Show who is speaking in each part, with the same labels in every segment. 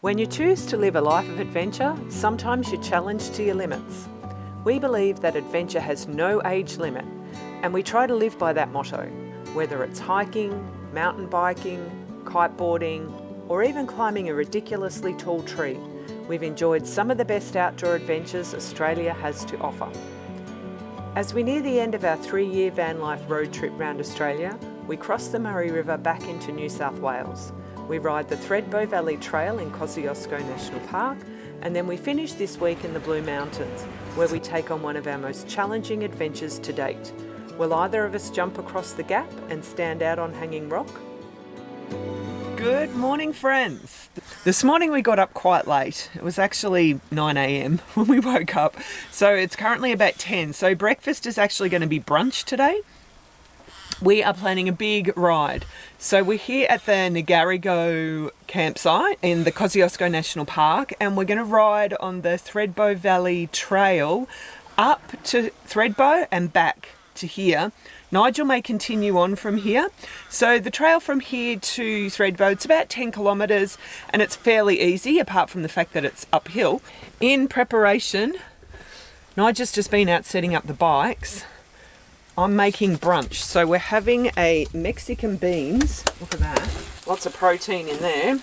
Speaker 1: When you choose to live a life of adventure, sometimes you're challenged to your limits. We believe that adventure has no age limit, and we try to live by that motto, whether it's hiking, mountain biking, kite-boarding, or even climbing a ridiculously tall tree. We've enjoyed some of the best outdoor adventures Australia has to offer. As we near the end of our 3-year van life road trip round Australia, we cross the Murray River back into New South Wales. We ride the Thredbo Valley Trail in Kosciuszko National Park, and then we finish this week in the Blue Mountains, where we take on one of our most challenging adventures to date. Will either of us jump across the gap and stand out on Hanging Rock? Good morning, friends. This morning we got up quite late. It was actually 9 a.m. when we woke up, so it's currently about 10. So breakfast is actually going to be brunch today. We are planning a big ride. So we're here at the Ngarigo campsite in the Kosciuszko National Park, and we're going to ride on the Thredbo Valley Trail up to Thredbo and back to here. Nigel may continue on from here. So the trail from here to Thredbo, it's about 10 kilometres and it's fairly easy apart from the fact that it's uphill. In preparation, Nigel's just been out setting up the bikes. I'm making brunch. So we're having a Mexican beans, look at that, lots of protein in there.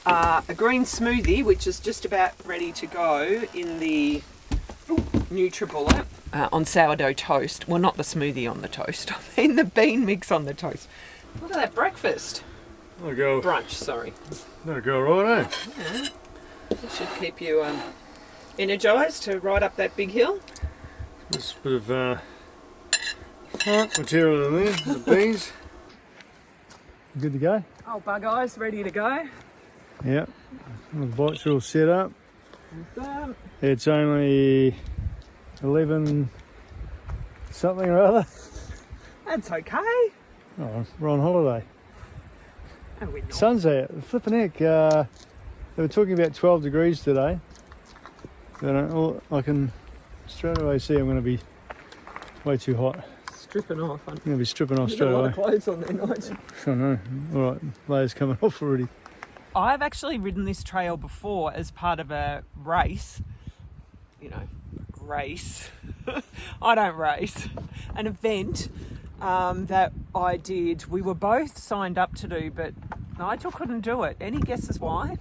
Speaker 1: A green smoothie, which is just about ready to go in the NutriBullet. On sourdough toast. Well, not the smoothie on the toast. I mean the bean mix on the toast. Look at that breakfast.
Speaker 2: That'll go.
Speaker 1: Brunch, sorry.
Speaker 2: That'll go right, eh?
Speaker 1: Yeah. It should keep you energised to ride up that big hill.
Speaker 2: Just a bit of plant material in there, the beans. Good to go?
Speaker 1: Oh, bug eyes, ready to go.
Speaker 2: Yep. The bike's all set up.
Speaker 1: Awesome.
Speaker 2: It's only 11 something or other.
Speaker 1: That's okay.
Speaker 2: Oh, we're on holiday.
Speaker 1: No, we're not.
Speaker 2: Sun's out. Flipping heck. They were talking about 12 degrees today. But I can straight away see I'm going to be way too hot.
Speaker 1: Stripping off.
Speaker 2: I'm going to be stripping off
Speaker 1: You've
Speaker 2: straight
Speaker 1: got a lot
Speaker 2: away.
Speaker 1: of clothes on there, Nigel.
Speaker 2: I know. All right, layers coming off already.
Speaker 1: I've actually ridden this trail before as part of a race. You know, race. I don't race. An event that I did. We were both signed up to do, but Nigel couldn't do it. Any guesses why?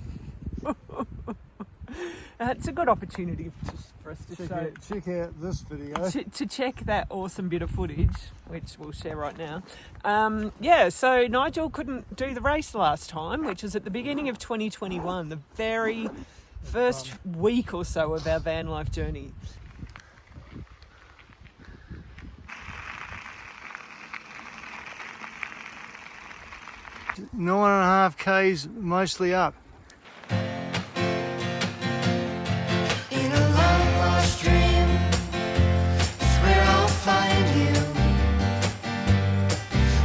Speaker 1: It's a good opportunity for us to show.
Speaker 2: Check out this video.
Speaker 1: To check that awesome bit of footage, which we'll share right now. Yeah, so Nigel couldn't do the race last time, which was at the beginning of 2021, the very first week or so of our van life journey.
Speaker 2: Nine and a half Ks mostly up.
Speaker 3: In a long lost dream, it's where I'll find you.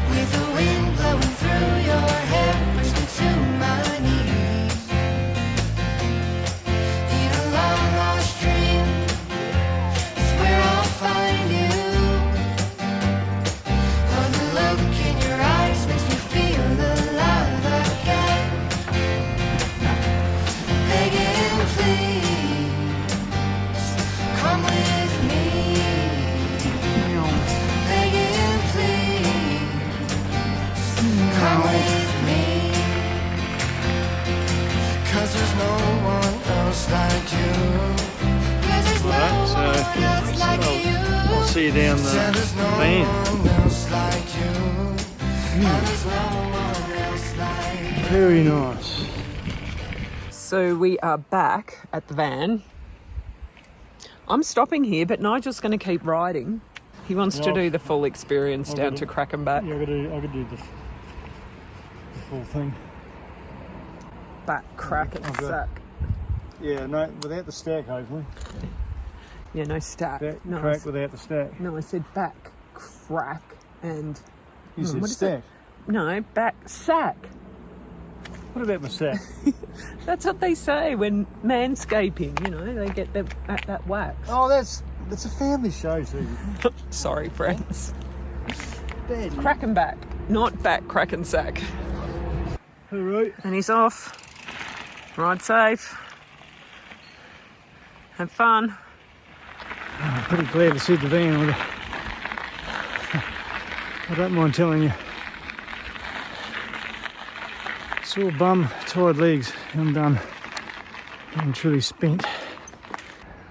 Speaker 3: With the wind blowing through your hair, push me to my knees. In a long lost dream, it's where I'll find you. Oh, the look in your eyes makes me feel alive again. Begging, please, come with me. Begging, please, come with me. 'Cause there's no one else like you. 'Cause there's no one else like you.
Speaker 2: I'll see you down the
Speaker 3: Said there's no
Speaker 2: van.
Speaker 3: one else like you. And there's no one else like you.
Speaker 2: Very nice.
Speaker 1: So we are back at the van. I'm stopping here, but Nigel's going to keep riding. He wants to
Speaker 2: Well,
Speaker 1: do the full experience
Speaker 2: I'll
Speaker 1: down
Speaker 2: do
Speaker 1: to
Speaker 2: it.
Speaker 1: Krakenback.
Speaker 2: Yeah, I could do the full thing.
Speaker 1: Back, crack and
Speaker 2: I've got-
Speaker 1: sack.
Speaker 2: Yeah, no, without the stack, hopefully.
Speaker 1: Yeah, no stack.
Speaker 2: Back,
Speaker 1: No,
Speaker 2: crack without the stack.
Speaker 1: no, I said back, crack, and...
Speaker 2: You said
Speaker 1: what is
Speaker 2: stack.
Speaker 1: No, back, sack.
Speaker 2: What about my sack?
Speaker 1: That's what they say when manscaping, you know, they get that wax.
Speaker 2: Oh, that's a family show, Susie.
Speaker 1: Sorry, friends.
Speaker 2: Bad.
Speaker 1: Krakenback, not back, crack and sack.
Speaker 2: All right.
Speaker 1: And he's off. Ride safe. Have fun.
Speaker 2: I'm pretty glad to see the van with it. I don't mind telling you. Sore bum, tired legs. I'm done. I'm truly spent.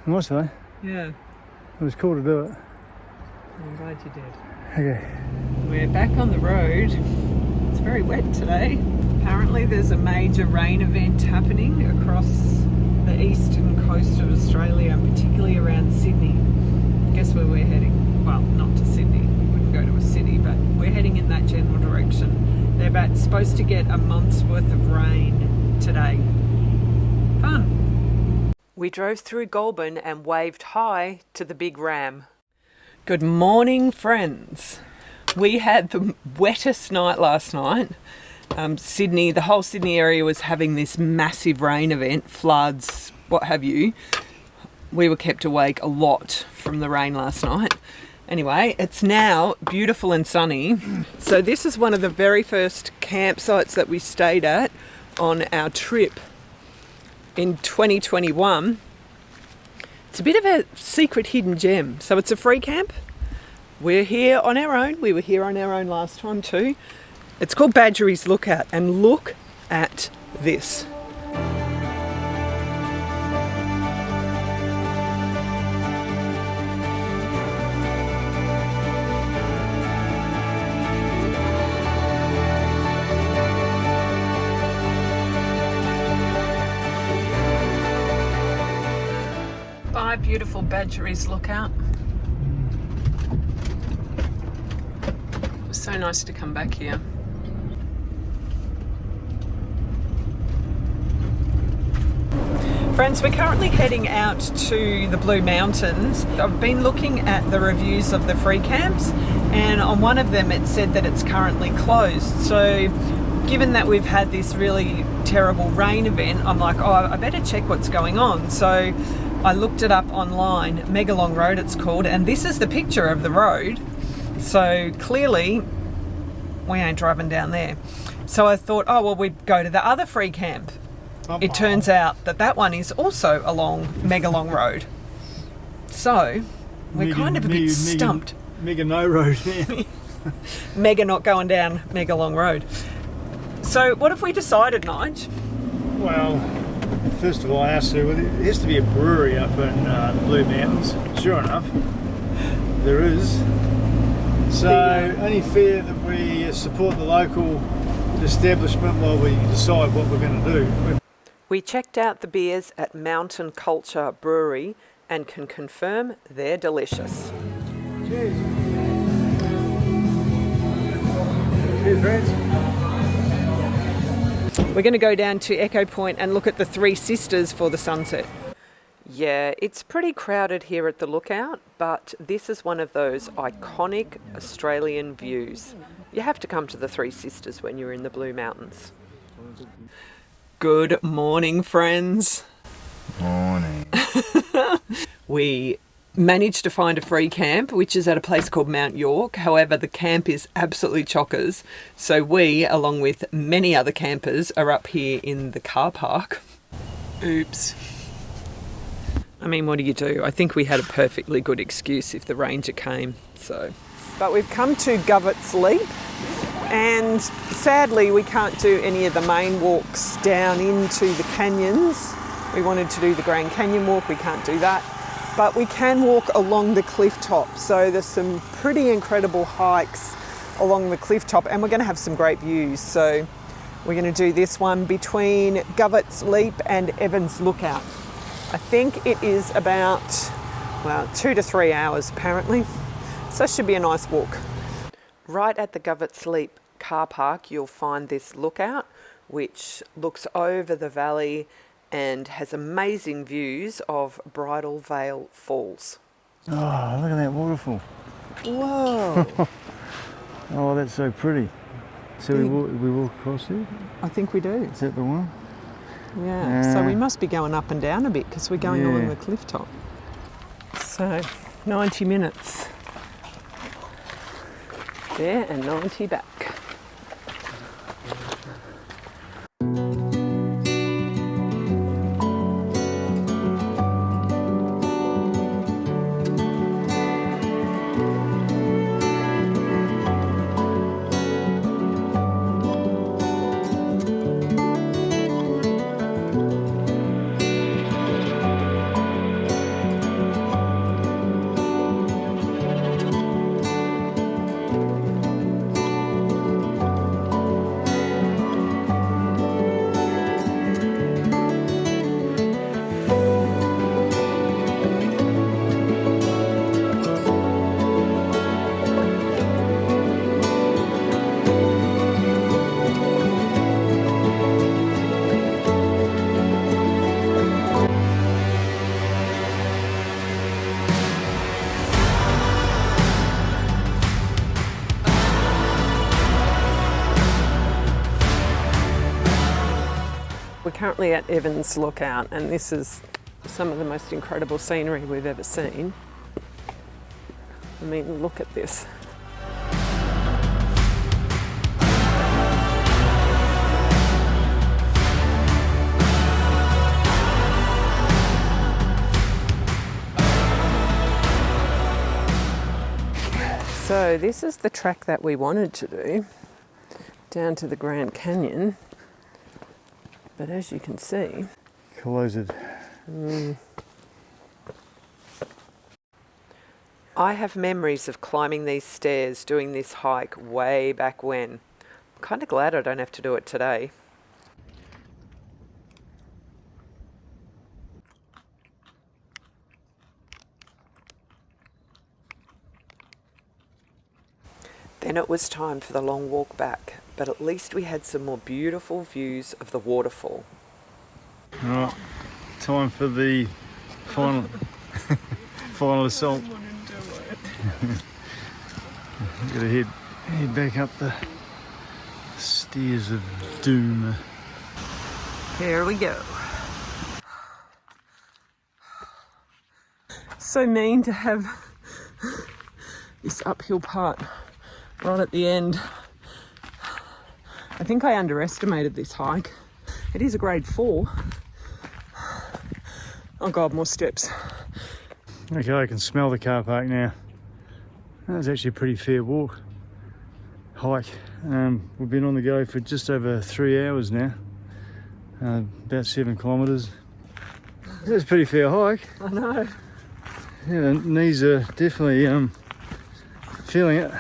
Speaker 2: Nice though.
Speaker 1: Yeah,
Speaker 2: It was cool to do it.
Speaker 1: I'm glad you did.
Speaker 2: Okay.
Speaker 1: We're back on the road. It's very wet today. Apparently there's a major rain event happening across the eastern coast of Australia, and particularly around Sydney. Guess where we're heading? Well, not to Sydney. We wouldn't go to a city, but we're heading in that general direction. They're supposed to get a month's worth of rain today. Fun. We drove through Goulburn and waved hi to the big ram. Good morning, friends. We had the wettest night last night. Sydney, the whole Sydney area was having this massive rain event, floods, what have you. We were kept awake a lot from the rain last night. Anyway, it's now beautiful and sunny. So this is one of the very first campsites that we stayed at on our trip in 2021. It's a bit of a secret hidden gem. So it's a free camp. We're here on our own. We were here on our own last time too. It's called Badgerys Lookout, and look at this. Bye, beautiful Badgerys Lookout. It was so nice to come back here. Friends, we're currently heading out to the Blue Mountains. I've been looking at the reviews of the free camps, and on one of them it said that it's currently closed. So given that we've had this really terrible rain event, I'm like, oh, I better check what's going on. So I looked it up online, Megalong Road it's called, and this is the picture of the road. So clearly we ain't driving down there. So I thought, oh, well, we'd go to the other free camp. It turns out that that one is also along Megalong Road. So we're kind of a bit stumped.
Speaker 2: Mega no road here.
Speaker 1: Mega not going down Megalong Road. So what have we decided, Nige?
Speaker 2: Well, first of all, I asked her, there has to be a brewery up in the Blue Mountains. Sure enough, there is. So only fair that we support the local establishment while we decide what we're going to do.
Speaker 1: We checked out the beers at Mountain Culture Brewery and can confirm they're delicious.
Speaker 2: Cheers. Cheers, friends.
Speaker 1: We're going to go down to Echo Point and look at the Three Sisters for the sunset. Yeah, it's pretty crowded here at the lookout, but this is one of those iconic Australian views. You have to come to the Three Sisters when you're in the Blue Mountains. Good morning, friends.
Speaker 3: Morning.
Speaker 1: We managed to find a free camp, which is at a place called Mount York. However, the camp is absolutely chockers. So we, along with many other campers, are up here in the car park. Oops. I mean, what do? I think we had a perfectly good excuse if the ranger came, so. But we've come to Govetts Leap, and sadly we can't do any of the main walks down into the canyons. We wanted to do the Grand Canyon walk, we can't do that. But we can walk along the cliff top, so there's some pretty incredible hikes along the cliff top, and we're going to have some great views. So we're going to do this one between Govetts Leap and Evans Lookout. I think it is about, 2 to 3 hours apparently. So it should be a nice walk. Right at the Govetts Leap car park, you'll find this lookout, which looks over the valley and has amazing views of Bridal Veil Falls.
Speaker 2: Oh, look at that waterfall.
Speaker 1: Whoa!
Speaker 2: Oh, that's so pretty. So we walk across there?
Speaker 1: I think we do.
Speaker 2: Is that the one?
Speaker 1: Yeah, so we must be going up and down a bit because we're going along the cliff top. So 90 minutes there and 90 back. currently at Evans Lookout, and this is some of the most incredible scenery we've ever seen. I mean, look at this. So this is the track that we wanted to do, down to the Grand Canyon, but as you can see,
Speaker 2: Closed.
Speaker 1: I have memories of climbing these stairs, doing this hike way back when. I'm kind of glad I don't have to do it today. Then it was time for the long walk back, but at least we had some more beautiful views of the waterfall.
Speaker 2: Right, time for the final final assault. Gotta head back up the stairs of doom.
Speaker 1: Here we go. So mean to have this uphill part right at the end. I think I underestimated this hike. It is a grade 4. Oh God, more steps.
Speaker 2: Okay, I can smell the car park now. That was actually a pretty fair hike. We've been on the go for just over 3 hours now. About 7 kilometres. That's a pretty fair hike.
Speaker 1: I know.
Speaker 2: Yeah, the knees are definitely feeling it.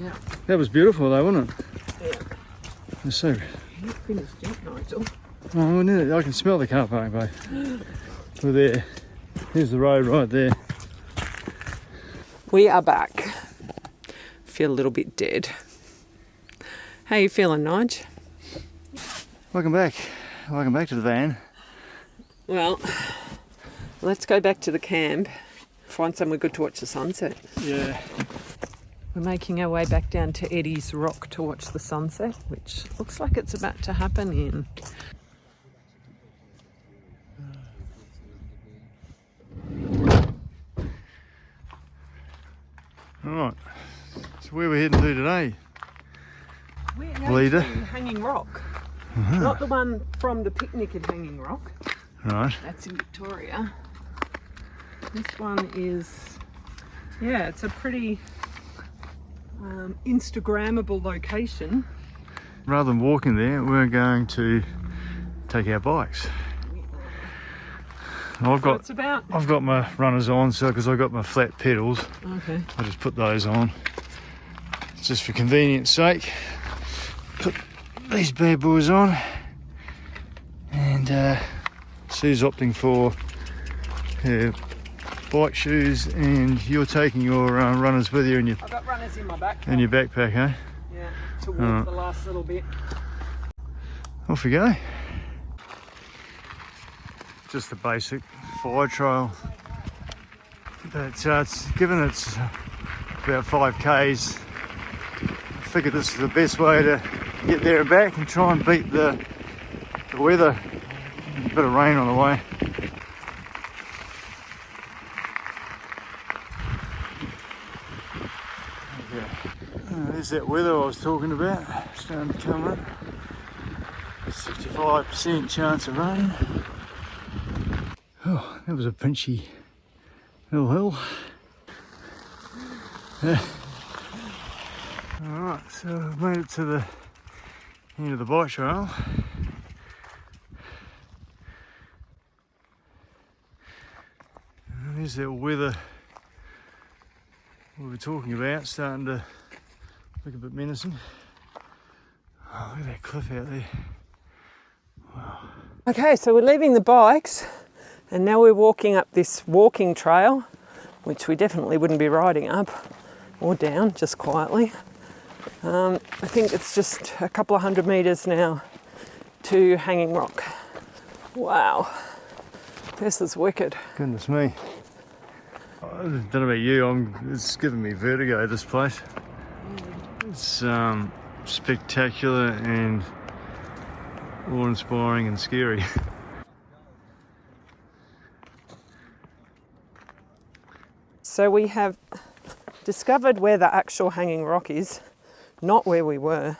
Speaker 1: Yeah.
Speaker 2: That was beautiful though, wasn't it?
Speaker 1: Yeah.
Speaker 2: It's so...
Speaker 1: You're not finished yet, Nigel.
Speaker 2: Oh, I can smell the car park, babe. We're there. Here's the road right there.
Speaker 1: We are back. Feel a little bit dead. How you feeling, Nige?
Speaker 2: Welcome back. Welcome back to the van.
Speaker 1: Well, let's go back to the camp, find somewhere good to watch the sunset.
Speaker 2: Yeah.
Speaker 1: We're making our way back down to Eddie's Rock to watch the sunset, which looks like it's about to happen in.
Speaker 2: Alright, so where we're heading to today?
Speaker 1: We're going
Speaker 2: Leader.
Speaker 1: to Hanging Rock. Not the one from the picnic at Hanging Rock.
Speaker 2: Right.
Speaker 1: That's in Victoria. This one is, yeah, it's a pretty Instagrammable location.
Speaker 2: Rather than walking there, we're going to take our bikes. I've got my runners on, so because I've got my flat pedals,
Speaker 1: Okay.
Speaker 2: I just put those on. Just for convenience sake, put these bad boys on, and Sue's opting for her bike shoes, and you're taking your runners with you in your
Speaker 1: I've got runners in my backpack.
Speaker 2: in your backpack, eh?
Speaker 1: Yeah, to walk the last little bit.
Speaker 2: Off we go. Just the basic fire trail, but given it's about 5 k's, I figured this is the best way to get there and back and try and beat the weather. A bit of rain on the way. There's that weather I was talking about, starting to come in. 65% chance of rain. Oh, that was a pinchy little hill. Alright, so I've made it to the end of the bike trail. And there's that weather we were talking about, starting to look a bit menacing. Oh, look at that cliff out there. Wow.
Speaker 1: Okay, so we're leaving the bikes and now we're walking up this walking trail, which we definitely wouldn't be riding up or down, just quietly. I think it's just a couple of 100 metres now to Hanging Rock. Wow, this is wicked.
Speaker 2: Goodness me. I don't know about you, it's giving me vertigo, this place. It's spectacular and awe-inspiring and scary.
Speaker 1: So we have discovered where the actual hanging rock is, not where we were.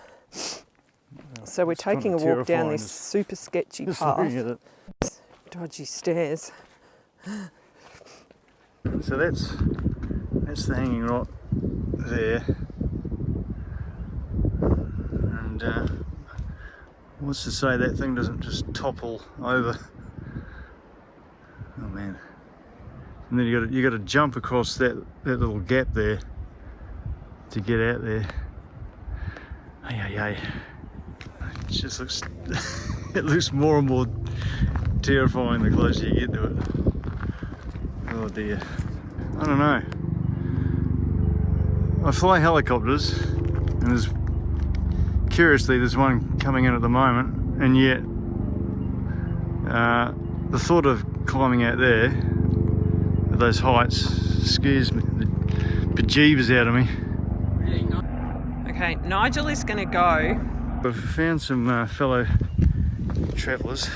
Speaker 1: So we're taking a walk down this super sketchy path. Dodgy stairs.
Speaker 2: So that's the hanging rock there. And what's to say that thing doesn't just topple over? Oh man! And then you got to jump across that little gap there to get out there. Ay. It just looks it looks more and more terrifying the closer you get to it. Oh dear. I don't know. I fly helicopters, and curiously there's one coming in at the moment, and yet the thought of climbing out there at those heights scares me the bejeebers out of me.
Speaker 1: Okay, Nigel is going to go.
Speaker 2: I've found some fellow travellers.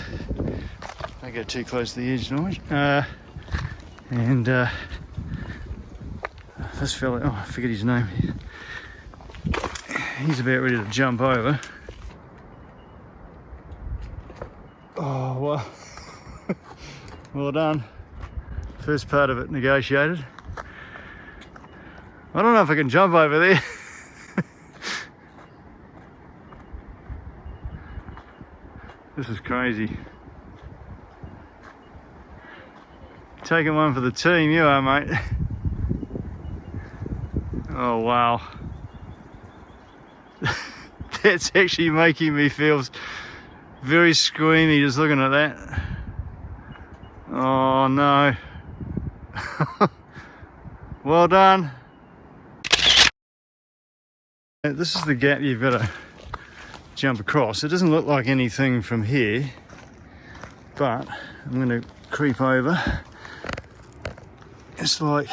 Speaker 2: Don't go too close to the edge, Nigel. And this fellow, oh I forget his name, he's about ready to jump over. Oh well, well done. First part of it negotiated. I don't know if I can jump over there. This is crazy. Taking one for the team, you are, mate. Oh wow. That's actually making me feel very squeamy just looking at that. Oh no. Well done. This is the gap you've got to jump across. It doesn't look like anything from here, but I'm going to creep over. It's like,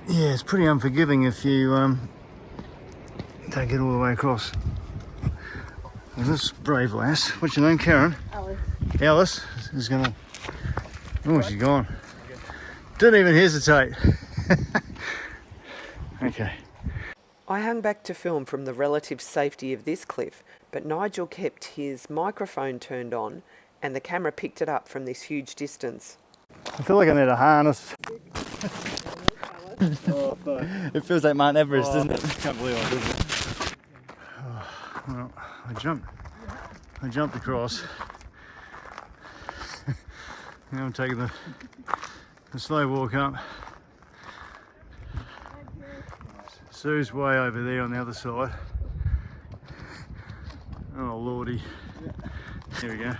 Speaker 2: yeah, it's pretty unforgiving if you don't get all the way across. Well, this brave lass, what's your name, Karen?
Speaker 4: Alice.
Speaker 2: Alice is gonna, oh she's gone. Didn't even hesitate. Okay.
Speaker 1: I hung back to film from the relative safety of this cliff, but Nigel kept his microphone turned on and the camera picked it up from this huge distance.
Speaker 2: I feel like I need a harness.
Speaker 5: It feels like Mount Everest, doesn't it?
Speaker 2: I can't believe I did it. Well, I jumped across. Now I'm taking the slow walk up. Sue's way over there on the other side. Oh lordy. Here we go.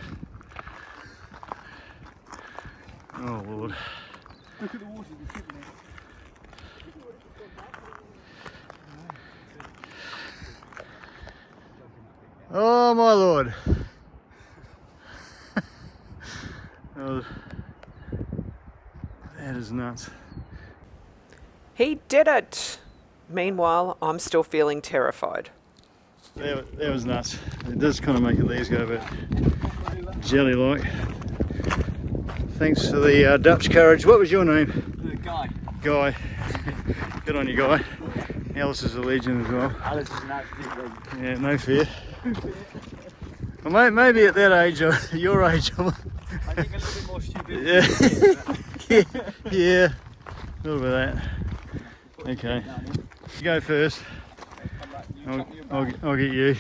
Speaker 2: Oh Lord.
Speaker 5: Look at the water just sitting there.
Speaker 2: Oh my Lord. Oh, that is nuts.
Speaker 1: He did it! Meanwhile, I'm still feeling terrified.
Speaker 2: That was nuts. It does kind of make your legs go a bit jelly-like. Thanks for the Dutch courage. What was your name?
Speaker 5: Guy.
Speaker 2: Guy. Good on you, Guy. Alice is a legend as well.
Speaker 5: Alice is an absolute legend.
Speaker 2: Yeah, no fear. Well, maybe at that age, your age,
Speaker 5: I think a little bit more stupid.
Speaker 2: yeah, a little bit of that. Okay, you go first. I'll get you.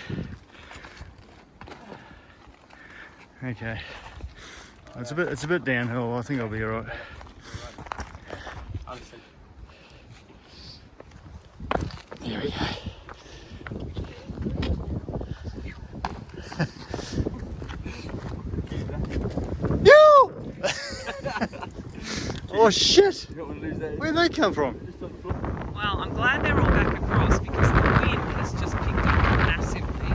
Speaker 2: Okay, it's a bit downhill. I think I'll be all right. Here we go. Oh shit! Where'd they come from?
Speaker 1: Well, I'm glad they're all back across because the wind has just picked up massively.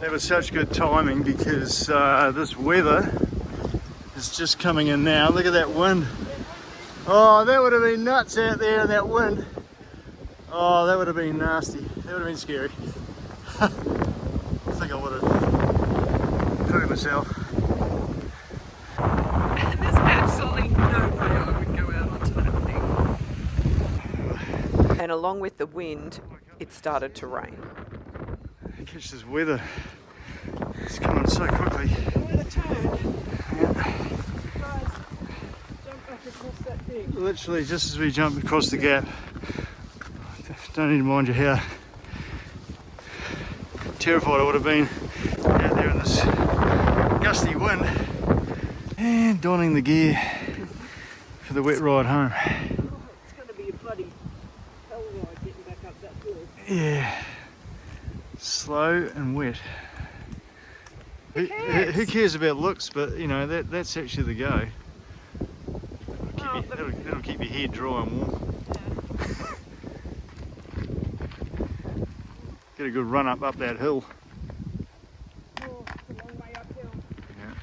Speaker 2: That was such good timing because this weather is just coming in now. Look at that wind. Oh, that would have been nuts out there in that wind. Oh, that would have been nasty. That would have been scary. I think I would have pooed myself.
Speaker 1: and along with the wind, it started to rain.
Speaker 2: Catch this weather. It's coming so quickly.
Speaker 1: Weather turned. Guys, jump back across that thing.
Speaker 2: Literally just as we jump across the gap. Don't need to mind you how terrified I would have been out there in this gusty wind. And donning the gear for the wet ride home.
Speaker 1: Oh, it's going to be a bloody hell ride getting back up that hill.
Speaker 2: Yeah. Slow and wet. Who cares about looks, but you know, that's actually the go. That'll keep your hair dry and warm. Get a good run up that hill.
Speaker 1: Oh, it's a long way uphill.
Speaker 2: Yeah.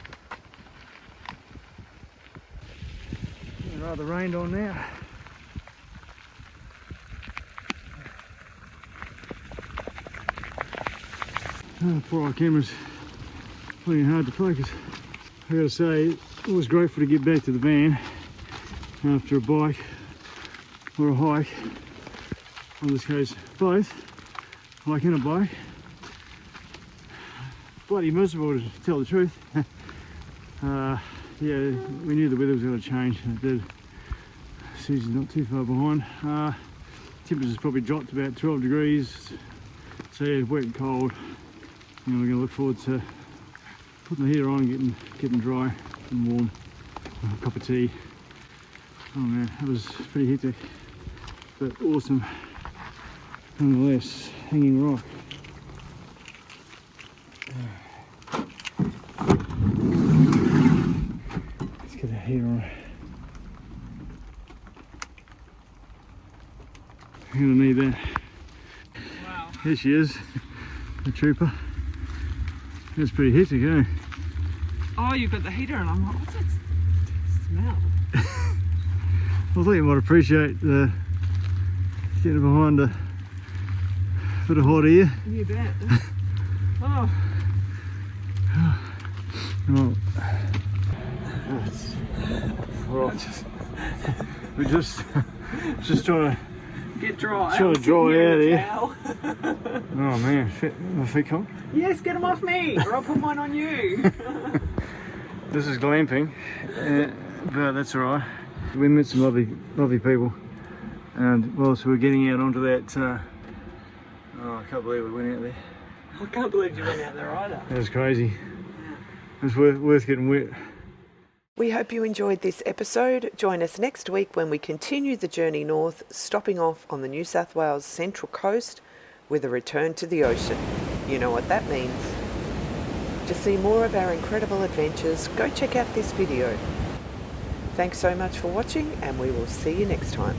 Speaker 2: It's rather rained on now. Oh, poor old camera's finding it hard to focus. I gotta say, it was grateful to get back to the van after a bike or a hike. In this case, both, hike and a bike. Bloody miserable to tell the truth. Yeah, we knew the weather was going to change, and it did. Season's not too far behind. Temperature's probably dropped about 12 degrees, so yeah, wet and cold. You know, we're going to look forward to putting the heater on and getting dry and warm. A cup of tea. Oh man, that was pretty hectic, but awesome nonetheless. Hanging rock. Let's get the heater on. I'm gonna need that.
Speaker 1: Wow.
Speaker 2: Here she is, the trooper. That's pretty hectic, eh?
Speaker 1: Oh, you've got the heater on. I'm like, what's that smell?
Speaker 2: I thought you might appreciate the getting behind a bit of hot air.
Speaker 1: You bet. Oh.
Speaker 2: Well, right. We're just trying to
Speaker 1: Get dry.
Speaker 2: Trying to dry out here.
Speaker 1: Towel.
Speaker 2: Oh man, my feet cold.
Speaker 1: Yes, get them off me, or I'll put mine on you.
Speaker 2: This is glamping, but that's alright. We met some lovely people, and whilst we were getting out onto that, I can't believe we went out there.
Speaker 1: I can't believe you went out there either.
Speaker 2: That was crazy. It was worth getting wet.
Speaker 1: We hope you enjoyed this episode. Join us next week when we continue the journey north, stopping off on the New South Wales Central Coast with a return to the ocean. You know what that means. To see more of our incredible adventures, go check out this video. Thanks so much for watching, and we will see you next time.